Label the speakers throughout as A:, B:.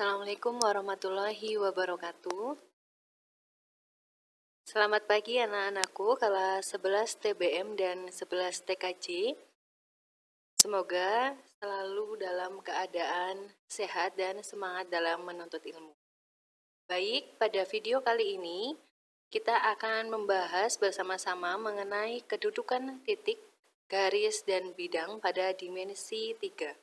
A: Assalamualaikum warahmatullahi wabarakatuh. Selamat pagi anak-anakku kelas 11 TBM dan 11 TKJ. Semoga selalu dalam keadaan sehat dan semangat dalam menuntut ilmu. Baik, pada video kali ini kita akan membahas bersama-sama mengenai kedudukan titik, garis, dan bidang pada dimensi 3.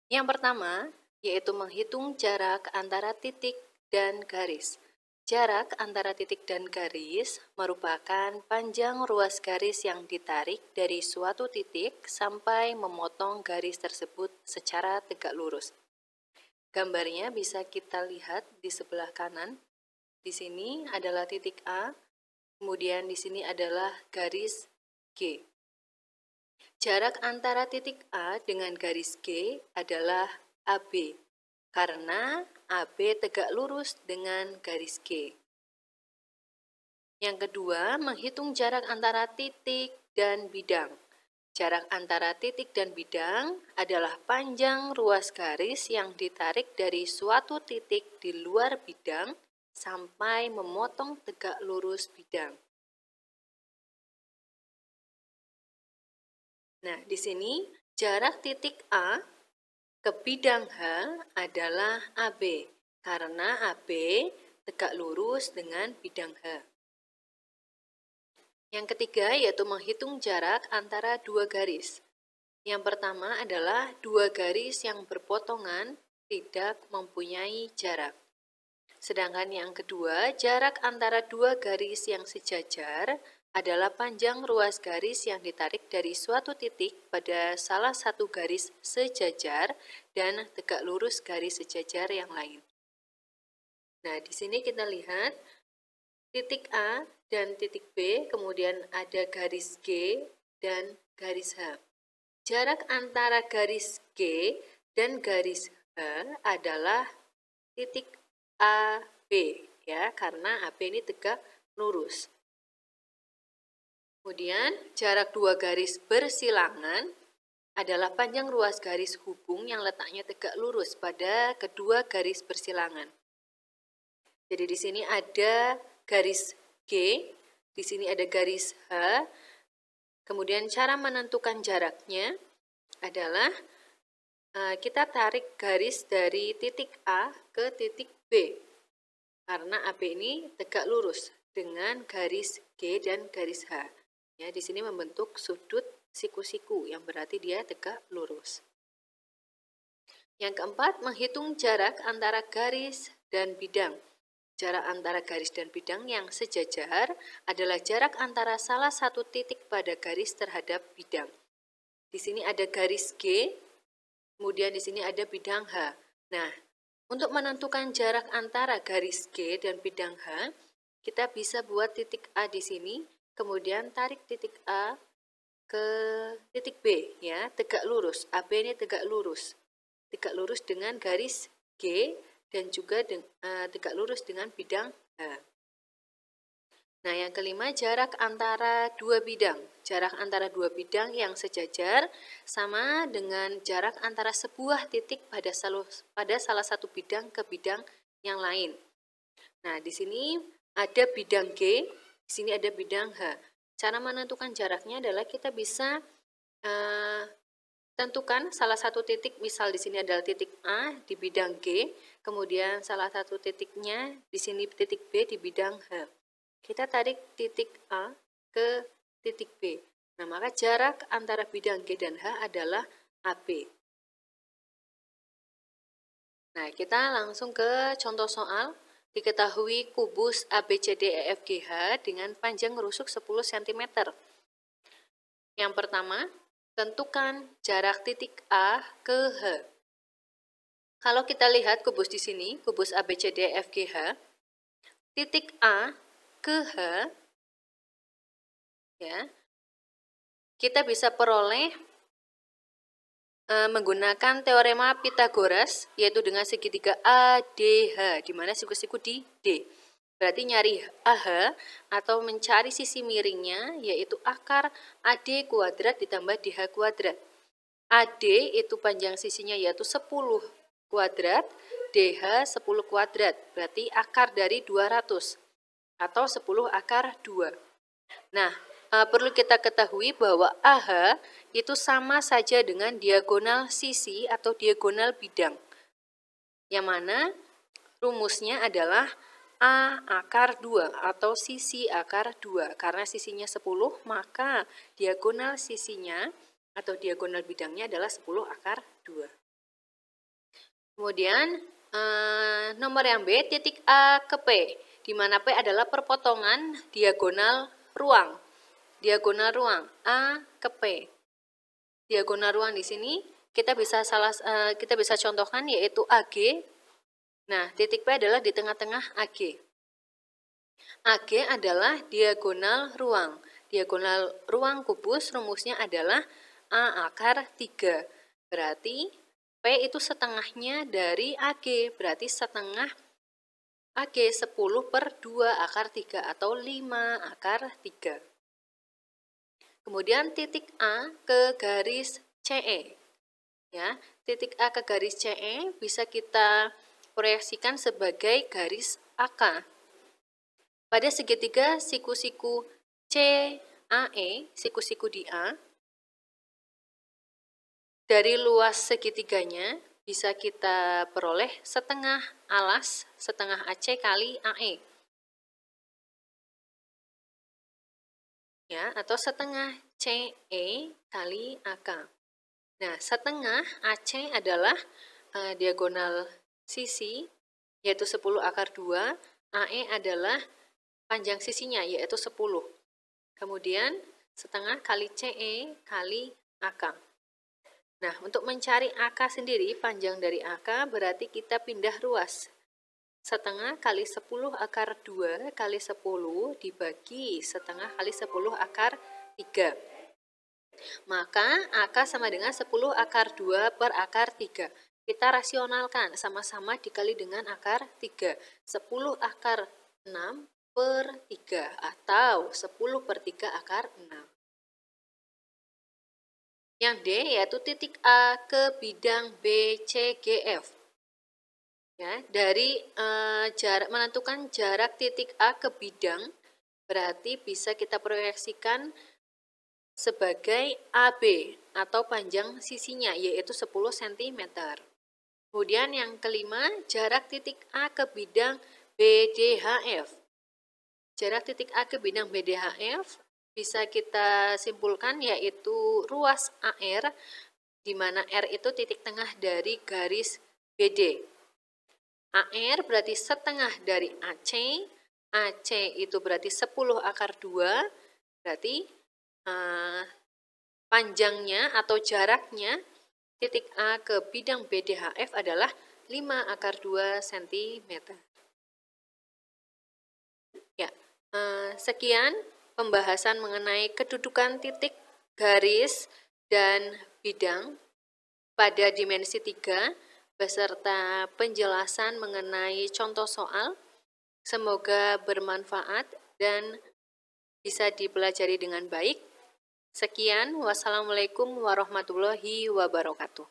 A: Yang pertama, yaitu menghitung jarak antara titik dan garis. Jarak antara titik dan garis merupakan panjang ruas garis yang ditarik dari suatu titik sampai memotong garis tersebut secara tegak lurus. Gambarnya bisa kita lihat di sebelah kanan. Di sini adalah titik A, kemudian di sini adalah garis G. Jarak antara titik A dengan garis G adalah AB, karena AB tegak lurus dengan garis G. Yang kedua, menghitung jarak antara titik dan bidang. Jarak antara titik dan bidang adalah panjang ruas garis yang ditarik dari suatu titik di luar bidang sampai memotong tegak lurus bidang. Nah, di sini jarak titik A ke bidang H adalah AB, karena AB tegak lurus dengan bidang H. Yang ketiga yaitu menghitung jarak antara dua garis. Yang pertama adalah dua garis yang berpotongan tidak mempunyai jarak. Sedangkan yang kedua, jarak antara dua garis yang sejajar adalah panjang ruas garis yang ditarik dari suatu titik pada salah satu garis sejajar dan tegak lurus garis sejajar yang lain. Nah, di sini kita lihat titik A dan titik B, kemudian ada garis G dan garis H. Jarak antara garis G dan garis H adalah titik AB, ya, karena AB ini tegak lurus. Kemudian, jarak dua garis bersilangan adalah panjang ruas garis hubung yang letaknya tegak lurus pada kedua garis bersilangan. Jadi di sini ada garis G, di sini ada garis H. Kemudian cara menentukan jaraknya adalah kita tarik garis dari titik A ke titik B. Karena AB ini tegak lurus dengan garis G dan garis H. Ya, di sini membentuk sudut siku-siku yang berarti dia tegak lurus. Yang keempat, menghitung jarak antara garis dan bidang. Jarak antara garis dan bidang yang sejajar adalah jarak antara salah satu titik pada garis terhadap bidang. Di sini ada garis G, kemudian di sini ada bidang H. Nah, untuk menentukan jarak antara garis G dan bidang H, kita bisa buat titik A di sini, kemudian tarik titik A ke titik B, ya, tegak lurus. AB ini tegak lurus dengan garis G dan juga tegak lurus dengan bidang H. Nah, yang kelima, jarak antara dua bidang. Jarak antara dua bidang yang sejajar sama dengan jarak antara sebuah titik pada salah satu bidang ke bidang yang lain. Nah, di sini ada bidang G, di sini ada bidang H. Cara menentukan jaraknya adalah kita bisa tentukan salah satu titik, misal di sini adalah titik A di bidang G, kemudian salah satu titiknya di sini titik B di bidang H. Kita tarik titik A ke titik B. Nah, maka jarak antara bidang G dan H adalah AB. Nah, kita langsung ke contoh soal. Diketahui kubus ABCDEFGH dengan panjang rusuk 10 cm. Yang pertama, tentukan jarak titik A ke H. Kalau kita lihat kubus di sini, kubus ABCDEFGH, titik A ke H, ya, kita bisa peroleh menggunakan teorema Pythagoras, yaitu dengan segitiga ADH, di mana siku-siku di D. Berarti nyari AH atau mencari sisi miringnya, yaitu akar AD kuadrat ditambah DH kuadrat. AD itu panjang sisinya yaitu 10 kuadrat, DH 10 kuadrat, berarti akar dari 200 atau 10 akar 2. Nah, perlu kita ketahui bahwa AH itu sama saja dengan diagonal sisi atau diagonal bidang. Yang mana rumusnya adalah A akar 2 atau sisi akar 2. Karena sisinya 10, maka diagonal sisinya atau diagonal bidangnya adalah 10 akar 2. Kemudian nomor yang B, titik A ke P, di mana P adalah perpotongan diagonal ruang. Diagonal ruang A ke P. Diagonal ruang di sini kita bisa contohkan yaitu AG. Nah, titik P adalah di tengah-tengah AG. AG adalah diagonal ruang. Diagonal ruang kubus rumusnya adalah A akar 3. Berarti P itu setengahnya dari AG. Berarti setengah AG 10 per 2 akar 3 atau 5 akar 3. Kemudian titik A ke garis CE. Ya, titik A ke garis CE bisa kita proyeksikan sebagai garis AK. Pada segitiga siku-siku CAE, siku-siku di A, dari luas segitiganya bisa kita peroleh setengah alas, setengah AC kali AE. Ya, atau setengah CE kali AK. Nah, setengah AC adalah diagonal sisi, yaitu 10 akar 2, AE adalah panjang sisinya, yaitu 10. Kemudian, setengah kali CE kali AK. Nah, untuk mencari AK sendiri, panjang dari AK berarti kita pindah ruas. Setengah kali 10 akar 2 kali 10 dibagi setengah kali 10 akar 3. Maka AK sama dengan 10 akar 2 per akar 3. Kita rasionalkan, sama-sama dikali dengan akar 3. 10 akar 6 per 3 atau 10 per 3 akar 6. Yang D yaitu titik A ke bidang BCGF. Ya, dari menentukan jarak titik A ke bidang, berarti bisa kita proyeksikan sebagai AB atau panjang sisinya, yaitu 10 cm. Kemudian yang kelima, jarak titik A ke bidang BDHF. Jarak titik A ke bidang BDHF bisa kita simpulkan yaitu ruas AR, di mana R itu titik tengah dari garis BD. AR berarti setengah dari AC, AC itu berarti 10 akar 2, berarti panjangnya atau jaraknya titik A ke bidang BDHF adalah 5 akar 2 cm. Ya, sekian pembahasan mengenai kedudukan titik, garis, dan bidang pada dimensi 3 beserta penjelasan mengenai contoh soal. Semoga bermanfaat dan bisa dipelajari dengan baik. Sekian, wassalamualaikum warahmatullahi wabarakatuh.